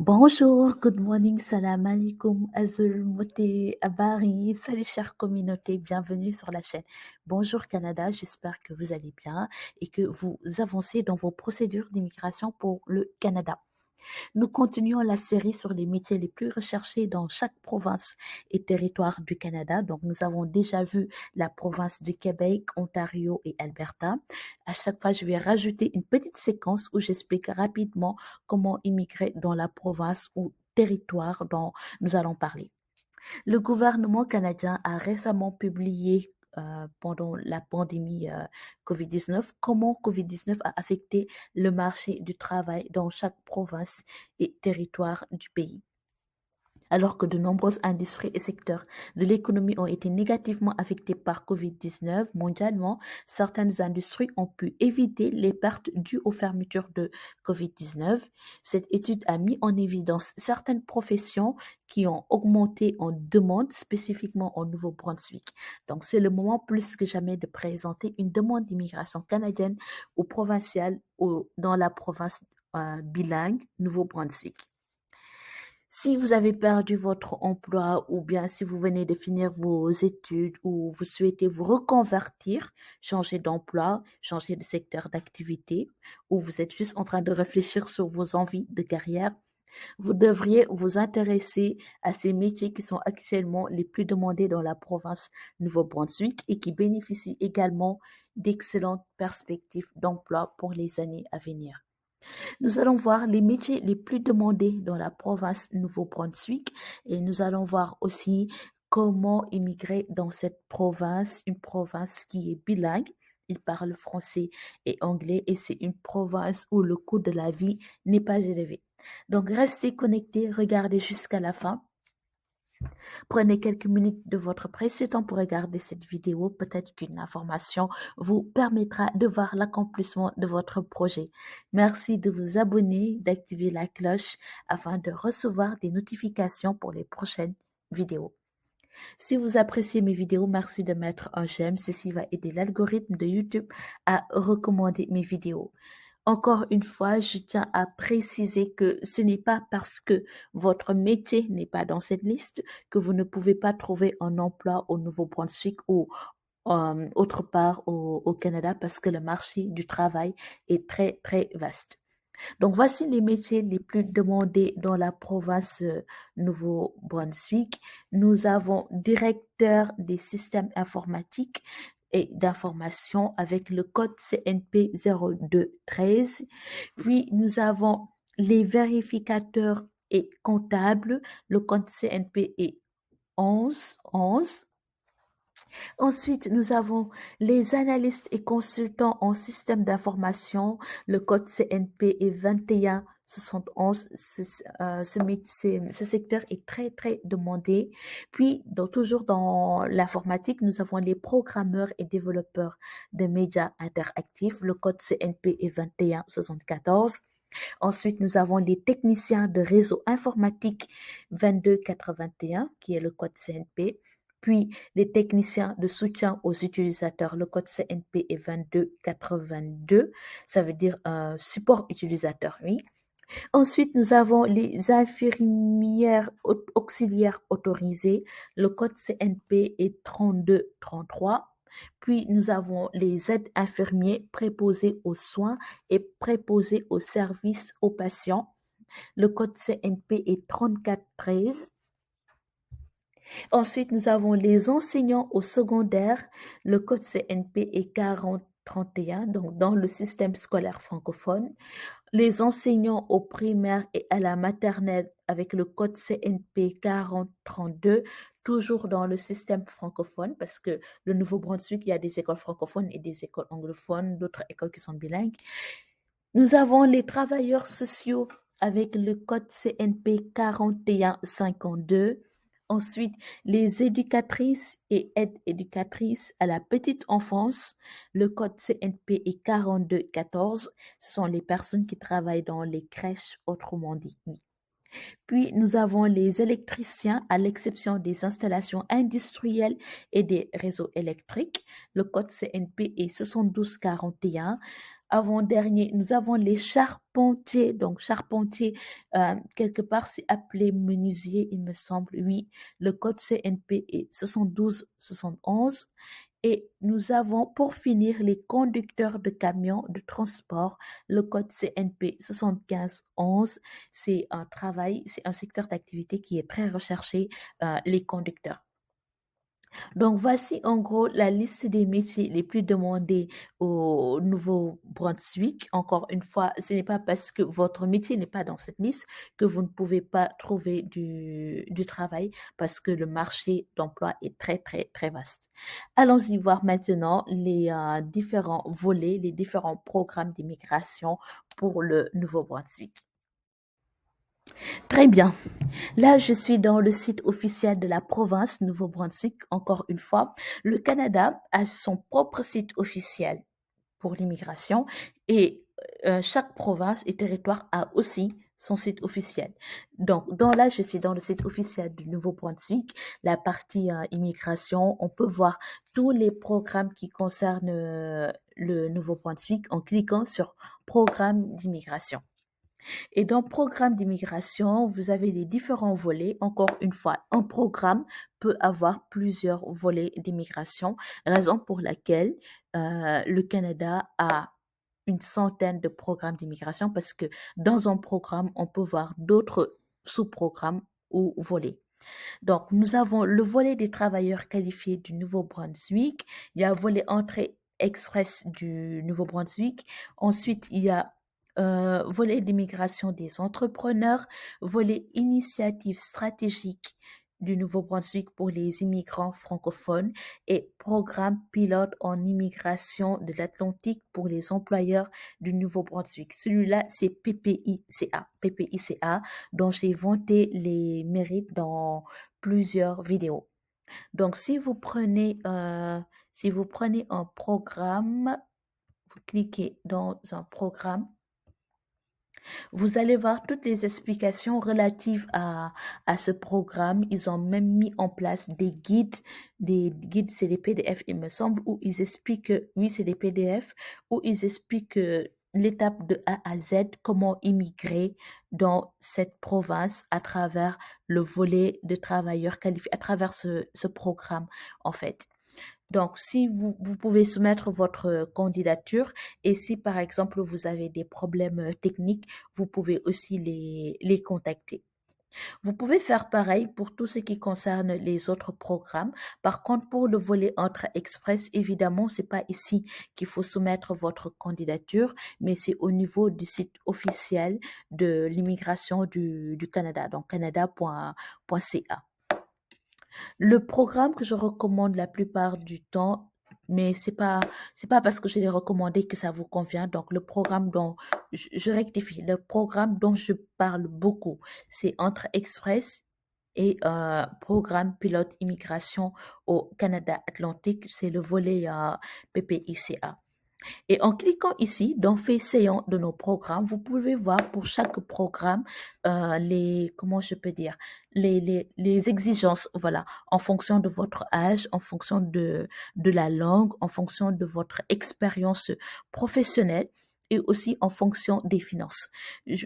Bonjour, good morning, salam alaikum, azul, moté, abari, salut chère communauté, bienvenue sur la chaîne. Bonjour Canada, j'espère que vous allez bien et que vous avancez dans vos procédures d'immigration pour le Canada. Nous continuons la série sur les métiers les plus recherchés dans chaque province et territoire du Canada. Donc, nous avons déjà vu la province du Québec, Ontario et Alberta. À chaque fois, je vais rajouter une petite séquence où j'explique rapidement comment immigrer dans la province ou territoire dont nous allons parler. Le gouvernement canadien a récemment publié pendant la pandémie COVID-19 comment COVID-19 a affecté le marché du travail dans chaque province et territoire du pays. Alors que de nombreuses industries et secteurs de l'économie ont été négativement affectés par COVID-19 mondialement, certaines industries ont pu éviter les pertes dues aux fermetures de COVID-19. Cette étude a mis en évidence certaines professions qui ont augmenté en demande, spécifiquement au Nouveau-Brunswick. Donc, c'est le moment plus que jamais de présenter une demande d'immigration canadienne ou provinciale dans la province bilingue Nouveau-Brunswick. Si vous avez perdu votre emploi ou bien si vous venez de finir vos études ou vous souhaitez vous reconvertir, changer d'emploi, changer de secteur d'activité ou vous êtes juste en train de réfléchir sur vos envies de carrière, vous devriez vous intéresser à ces métiers qui sont actuellement les plus demandés dans la province Nouveau-Brunswick et qui bénéficient également d'excellentes perspectives d'emploi pour les années à venir. Nous allons voir les métiers les plus demandés dans la province Nouveau-Brunswick et nous allons voir aussi comment immigrer dans cette province, une province qui est bilingue. Il parle français et anglais et c'est une province où le coût de la vie n'est pas élevé. Donc restez connectés, regardez jusqu'à la fin. Prenez quelques minutes de votre précieux temps pour regarder cette vidéo. Peut-être qu'une information vous permettra de voir l'accomplissement de votre projet. Merci de vous abonner, d'activer la cloche afin de recevoir des notifications pour les prochaines vidéos. Si vous appréciez mes vidéos, merci de mettre un j'aime. Ceci va aider l'algorithme de YouTube à recommander mes vidéos. Encore une fois, je tiens à préciser que ce n'est pas parce que votre métier n'est pas dans cette liste que vous ne pouvez pas trouver un emploi au Nouveau-Brunswick ou autre part au Canada parce que le marché du travail est très, très vaste. Donc, voici les métiers les plus demandés dans la province Nouveau-Brunswick. Nous avons directeur des systèmes informatiques et d'information avec le code CNP 0213. Puis, nous avons les vérificateurs et comptables. Le code CNP est 1111. Ensuite, nous avons les analystes et consultants en système d'information. Le code CNP est 2171. Ce secteur est très, très demandé. Puis, toujours dans l'informatique, nous avons les programmeurs et développeurs de médias interactifs. Le code CNP est 2174. Ensuite, nous avons les techniciens de réseau informatique 2281, qui est le code CNP. Puis, les techniciens de soutien aux utilisateurs, le code CNP est 2282, ça veut dire support utilisateur, oui. Ensuite, nous avons les infirmières auxiliaires autorisées, le code CNP est 3233. Puis, nous avons les aides infirmiers préposés aux soins et préposés aux services aux patients. Le code CNP est 3413. Ensuite, nous avons les enseignants au secondaire. Le code CNP est 4031, donc dans le système scolaire francophone. Les enseignants au primaire et à la maternelle avec le code CNP 4032, toujours dans le système francophone, parce que le Nouveau-Brunswick, il y a des écoles francophones et des écoles anglophones, d'autres écoles qui sont bilingues. Nous avons les travailleurs sociaux avec le code CNP 4152. Ensuite, les éducatrices et aides éducatrices à la petite enfance, le code CNP est 4214. Ce sont les personnes qui travaillent dans les crèches, autrement dit. Puis, nous avons les électriciens, à l'exception des installations industrielles et des réseaux électriques. Le code CNP est 7241. avant-dernier, nous avons les charpentiers. Donc, charpentier, quelque part, c'est appelé menuisier, il me semble. Oui, le code CNP est 7271. Et nous avons, pour finir, les conducteurs de camions de transport, le code CNP 7511. C'est un travail, c'est un secteur d'activité qui est très recherché, les conducteurs. Donc, voici en gros la liste des métiers les plus demandés au Nouveau-Brunswick. Encore une fois, ce n'est pas parce que votre métier n'est pas dans cette liste que vous ne pouvez pas trouver du travail, parce que le marché d'emploi est très, très, très vaste. Allons-y voir maintenant les différents volets, les différents programmes d'immigration pour le Nouveau-Brunswick. Très bien. Là, je suis dans le site officiel de la province Nouveau-Brunswick. Encore une fois, le Canada a son propre site officiel pour l'immigration, et chaque province et territoire a aussi son site officiel. Donc, là, je suis dans le site officiel du Nouveau-Brunswick, la partie immigration. On peut voir tous les programmes qui concernent le Nouveau-Brunswick en cliquant sur Programme d'immigration. Et dans programme d'immigration, vous avez les différents volets. Encore une fois, un programme peut avoir plusieurs volets d'immigration, raison pour laquelle le Canada a une centaine de programmes d'immigration, parce que dans un programme, on peut voir d'autres sous-programmes ou volets. Donc, nous avons le volet des travailleurs qualifiés du Nouveau-Brunswick. Il y a le volet entrée express du Nouveau-Brunswick. Ensuite, il y a volet d'immigration des entrepreneurs, volet initiative stratégique du Nouveau-Brunswick pour les immigrants francophones, et programme pilote en immigration de l'Atlantique pour les employeurs du Nouveau-Brunswick. Celui-là, c'est PPICA, dont j'ai vanté les mérites dans plusieurs vidéos. Donc, si vous prenez un programme, vous cliquez dans un programme, vous allez voir toutes les explications relatives à ce programme. Ils ont même mis en place des guides. Des guides, c'est des PDF, il me semble, où ils expliquent, oui, c'est des PDF, où ils expliquent l'étape de A à Z, comment immigrer dans cette province à travers le volet de travailleurs qualifiés, à travers ce programme, en fait. Donc, si vous pouvez soumettre votre candidature, et si par exemple vous avez des problèmes techniques, vous pouvez aussi les contacter. Vous pouvez faire pareil pour tout ce qui concerne les autres programmes. Par contre, pour le volet Entrée Express, évidemment, c'est pas ici qu'il faut soumettre votre candidature, mais c'est au niveau du site officiel de l'immigration du Canada, donc canada.ca. Le programme que je recommande la plupart du temps, mais c'est pas parce que je l'ai recommandé que ça vous convient. Donc, le programme dont je rectifie, le programme dont je parle beaucoup, c'est Entre Express et programme pilote immigration au Canada Atlantique. C'est le volet PPICA. Et en cliquant ici, dans Fait saillant de nos programmes, vous pouvez voir pour chaque programme comment je peux dire, les exigences, voilà, en fonction de votre âge, en fonction de la langue, en fonction de votre expérience professionnelle, et aussi en fonction des finances.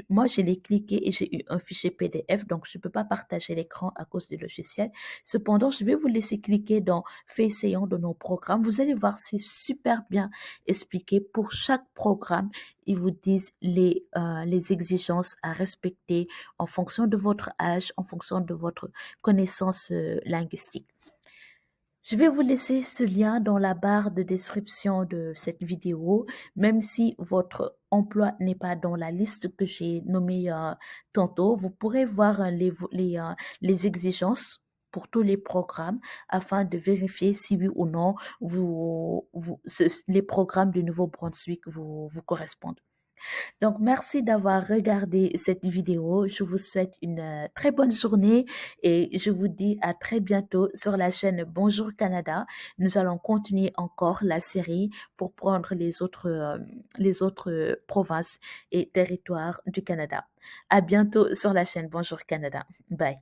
Moi, je l'ai cliqué et j'ai eu un fichier PDF, donc je ne peux pas partager l'écran à cause du logiciel. Cependant, je vais vous laisser cliquer dans Fait essayant de nos programmes. Vous allez voir, c'est super bien expliqué. Pour chaque programme, ils vous disent les exigences à respecter en fonction de votre âge, en fonction de votre connaissance linguistique. Je vais vous laisser ce lien dans la barre de description de cette vidéo. Même si votre emploi n'est pas dans la liste que j'ai nommée tantôt, vous pourrez voir les exigences pour tous les programmes, afin de vérifier si oui ou non les programmes du Nouveau-Brunswick vous correspondent. Donc, merci d'avoir regardé cette vidéo. Je vous souhaite une très bonne journée, et je vous dis à très bientôt sur la chaîne Bonjour Canada. Nous allons continuer encore la série pour prendre les autres provinces et territoires du Canada. À bientôt sur la chaîne Bonjour Canada. Bye.